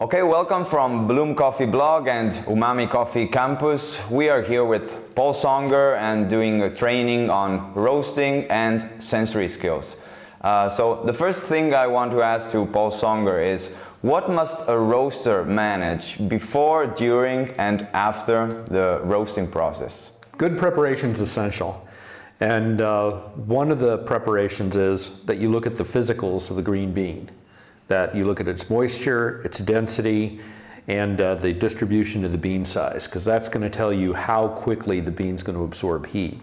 Okay, welcome from Bloom Coffee Blog and Umami Coffee Campus. We are here with Paul Songer and doing a training on roasting and sensory skills. So the first thing I want to ask to Paul Songer is, what must a roaster manage before, during, and after the roasting process? Good preparation is essential. And one of the preparations is that you look at the physicals of the green bean, that you look at its moisture, its density, and the distribution of the bean size, because that's going to tell you how quickly the bean's going to absorb heat.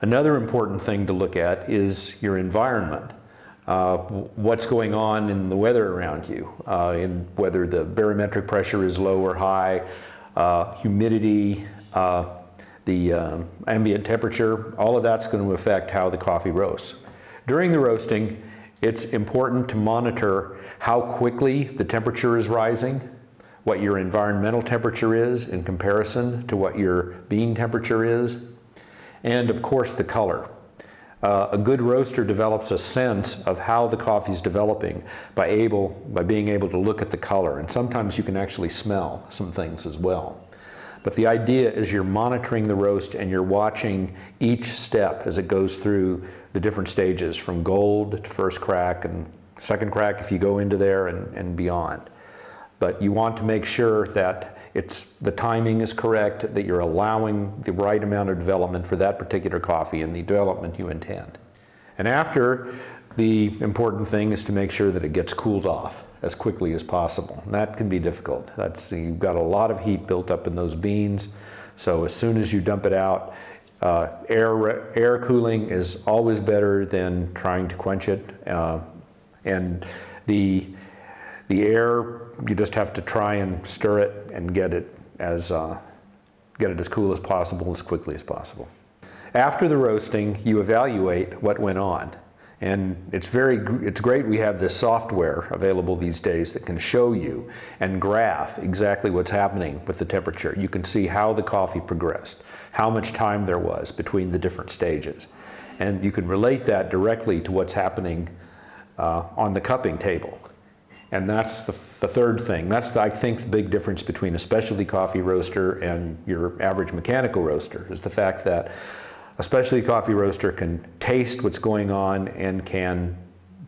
Another important thing to look at is your environment. What's going on in the weather around you, in whether the barometric pressure is low or high, humidity, the ambient temperature, all of that's going to affect how the coffee roasts. During the roasting, it's important to monitor how quickly the temperature is rising, what your environmental temperature is in comparison to what your bean temperature is, and of course the color. A good roaster develops a sense of how the coffee is developing by being able to look at the color, and sometimes you can actually smell some things as well. But the idea is you're monitoring the roast and you're watching each step as it goes through the different stages, from gold to first crack and second crack if you go into there and beyond. But you want to make sure that the timing is correct, that you're allowing the right amount of development for that particular coffee and the development you intend. And after, the important thing is to make sure that it gets cooled off as quickly as possible. And that can be difficult. You've got a lot of heat built up in those beans, so as soon as you dump it out, air cooling is always better than trying to quench it. And the air, you just have to try and stir it and get it as cool as possible, as quickly as possible. After the roasting, you evaluate what went on. And it's great we have this software available these days that can show you and graph exactly what's happening with the temperature. You can see how the coffee progressed, how much time there was between the different stages. And you can relate that directly to what's happening on the cupping table. And that's the third thing. That's, I think, the big difference between a specialty coffee roaster and your average mechanical roaster, is the fact that a specialty coffee roaster can taste what's going on and can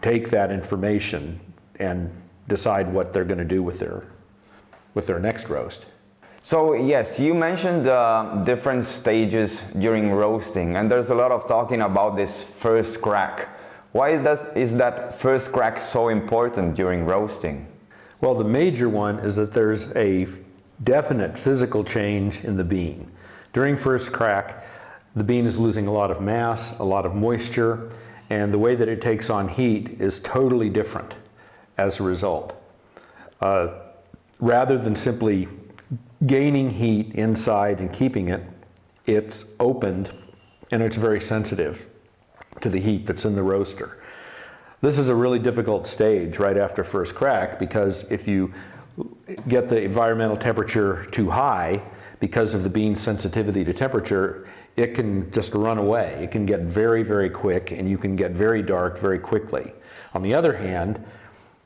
take that information and decide what they're going to do with their next roast. So yes, you mentioned different stages during roasting, and there's a lot of talking about this first crack. Why is that first crack so important during roasting? Well, the major one is that there's a definite physical change in the bean. During first crack, the bean is losing a lot of mass, a lot of moisture, and the way that it takes on heat is totally different as a result. Rather than simply gaining heat inside and keeping it, it's opened and it's very sensitive to the heat that's in the roaster. This is a really difficult stage right after first crack, because if you get the environmental temperature too high because of the bean's sensitivity to temperature, it can just run away. It can get very, very quick, and you can get very dark very quickly. On the other hand,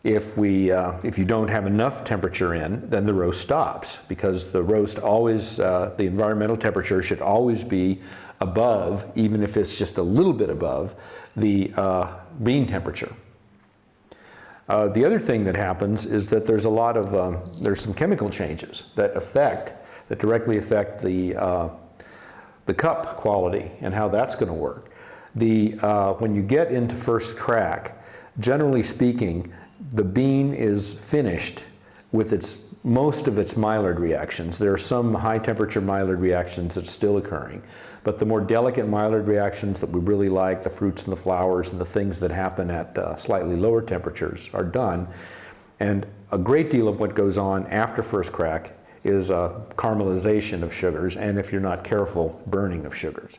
if you don't have enough temperature in, then the roast stops, because the roast always, the environmental temperature should always be above, even if it's just a little bit above, the bean temperature. The other thing that happens is that there's there's some chemical changes that directly affect the cup quality and how that's going to work. When you get into first crack, generally speaking, the bean is finished with most of its Maillard reactions. There are some high temperature Maillard reactions that are still occurring, but the more delicate Maillard reactions that we really like, the fruits and the flowers and the things that happen at slightly lower temperatures, are done. And a great deal of what goes on after first crack is caramelization of sugars, and if you're not careful, burning of sugars.